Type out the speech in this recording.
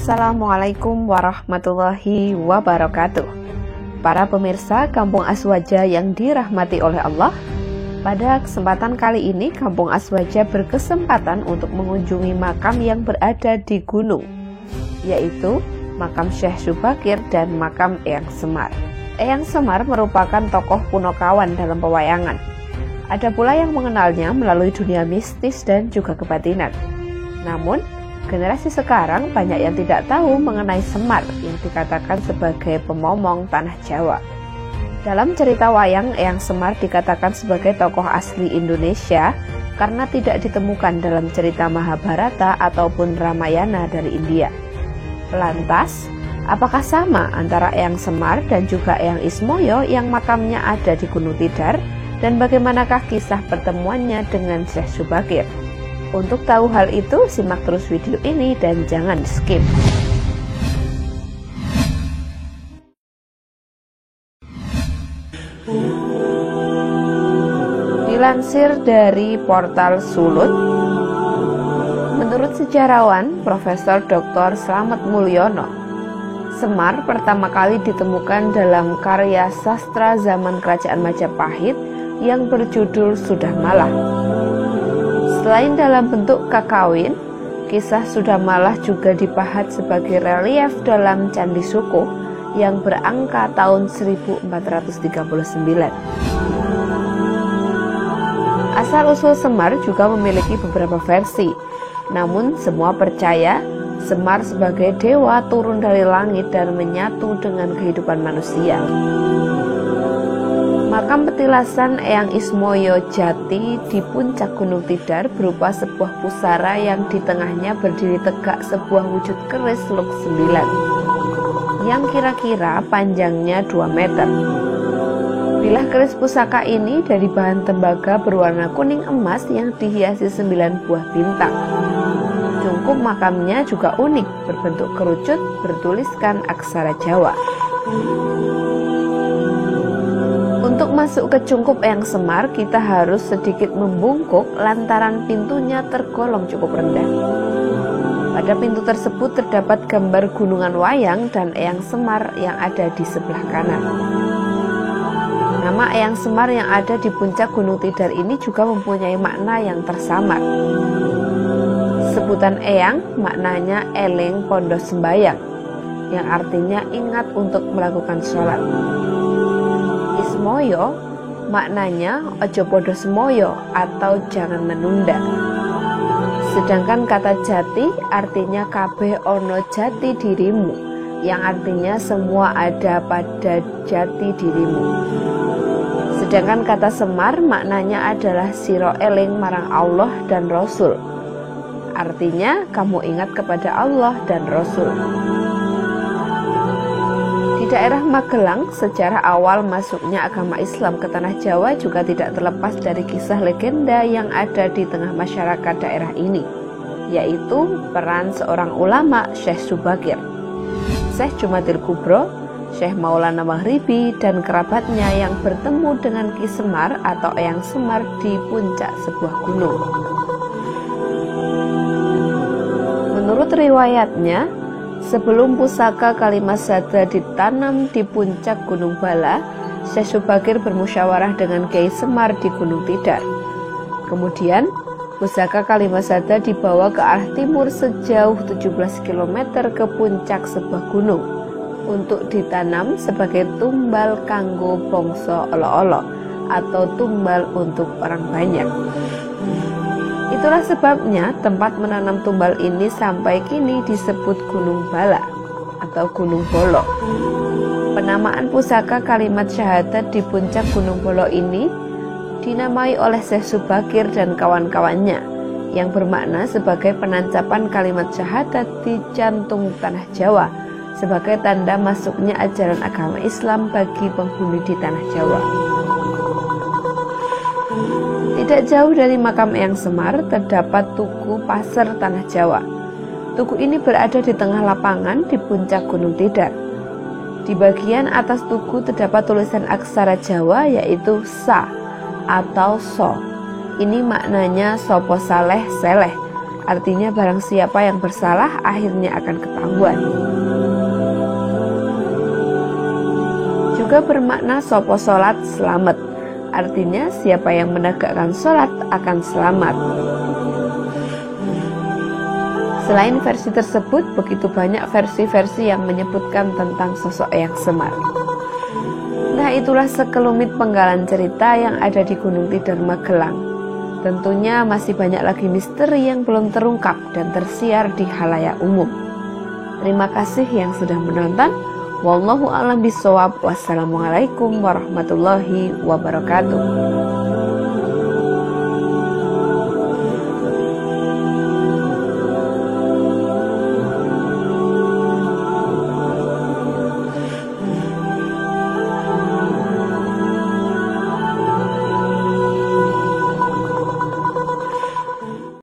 Assalamualaikum warahmatullahi wabarakatuh. Para pemirsa Kampung Aswaja yang dirahmati oleh Allah, pada kesempatan kali ini Kampung Aswaja berkesempatan untuk mengunjungi makam yang berada di gunung, yaitu makam Syekh Subakir dan makam Eyang Semar. Eyang Semar merupakan tokoh Punokawan dalam pewayangan. Ada pula yang mengenalnya melalui dunia mistis dan juga kebatinan. Namun, generasi sekarang banyak yang tidak tahu mengenai Semar yang dikatakan sebagai pemomong tanah Jawa. Dalam cerita wayang, Eyang Semar dikatakan sebagai tokoh asli Indonesia karena tidak ditemukan dalam cerita Mahabharata ataupun Ramayana dari India. Lantas, apakah sama antara Eyang Semar dan juga Eyang Ismoyo yang makamnya ada di Gunung Tidar, dan bagaimanakah kisah pertemuannya dengan Syekh Subakir? Untuk tahu hal itu, simak terus video ini dan jangan skip. Dilansir dari portal Sulut, menurut sejarawan Profesor Dr. Slamet Mulyono, Semar pertama kali ditemukan dalam karya sastra zaman Kerajaan Majapahit yang berjudul Sudah Malah. Selain dalam bentuk kakawin, kisah Sudah Malah juga dipahat sebagai relief dalam Candi Sukuh yang berangka tahun 1439. Asal-usul Semar juga memiliki beberapa versi, namun semua percaya Semar sebagai dewa turun dari langit dan menyatu dengan kehidupan manusia. Makam petilasan Eyang Ismoyo Jati di puncak Gunung Tidar berupa sebuah pusara yang di tengahnya berdiri tegak sebuah wujud keris luk 9 yang kira-kira panjangnya 2 meter. Bilah keris pusaka ini dari bahan tembaga berwarna kuning emas yang dihiasi 9 buah bintang. Cungkup makamnya juga unik, berbentuk kerucut, bertuliskan aksara Jawa. Untuk masuk ke cungkup Eyang Semar, kita harus sedikit membungkuk lantaran pintunya tergolong cukup rendah. Pada pintu tersebut terdapat gambar gunungan wayang dan Eyang Semar yang ada di sebelah kanan. Nama Eyang Semar yang ada di puncak Gunung Tidar ini juga mempunyai makna yang tersamar. Sebutan Eyang maknanya eling pondo sembayang, yang artinya ingat untuk melakukan sholat. Ismoyo maknanya ojo podo semoyo atau jangan menunda. Sedangkan kata jati artinya kabeh ono jati dirimu, yang artinya semua ada pada jati dirimu. Sedangkan kata Semar maknanya adalah siro eling marang Allah dan Rasul, artinya kamu ingat kepada Allah dan Rasul. Di daerah Magelang, sejarah awal masuknya agama Islam ke tanah Jawa juga tidak terlepas dari kisah legenda yang ada di tengah masyarakat daerah ini, yaitu peran seorang ulama, Syekh Subakir, Syekh Jumadil Kubro, Syekh Maulana Maghribi, dan kerabatnya yang bertemu dengan Ki Semar atau Eyang Semar di puncak sebuah gunung. Menurut riwayatnya, sebelum pusaka Kalimat Sada ditanam di puncak Gunung Bala, Syekh Subakir bermusyawarah dengan Kiai Semar di Gunung Tidar. Kemudian, pusaka Kalimat Sada dibawa ke arah timur sejauh 17 km ke puncak sebuah gunung untuk ditanam sebagai tumbal kanggo bangsa olo-olo atau tumbal untuk orang banyak. Itulah sebabnya tempat menanam tumbal ini sampai kini disebut Gunung Bala atau Gunung Bolo. Penamaan pusaka kalimat syahadat di puncak Gunung Bolo ini dinamai oleh Syekh Subakir dan kawan-kawannya, yang bermakna sebagai penancapan kalimat syahadat di jantung tanah Jawa sebagai tanda masuknya ajaran agama Islam bagi penghuni di tanah Jawa. Tidak jauh dari makam Eyang Semar terdapat Tugu Pasir Tanah Jawa. Tugu ini berada di tengah lapangan di puncak Gunung Tidar. Di bagian atas tugu terdapat tulisan aksara Jawa yaitu Sa atau So. Ini maknanya Sopo Saleh Seleh Artinya barang siapa yang bersalah akhirnya akan ketahuan. Juga bermakna sopo sholat selamat. Artinya siapa yang menegakkan sholat akan selamat. Selain versi tersebut, begitu banyak versi-versi yang menyebutkan tentang sosok yang Semar. Nah, itulah sekelumit penggalan cerita yang ada di Gunung Tidar Magelang. Tentunya masih banyak lagi misteri yang belum terungkap dan tersiar di khalayak umum. Terima kasih yang sudah menonton. Wallahu a'lam bishawab. Wassalamualaikum warahmatullahi wabarakatuh.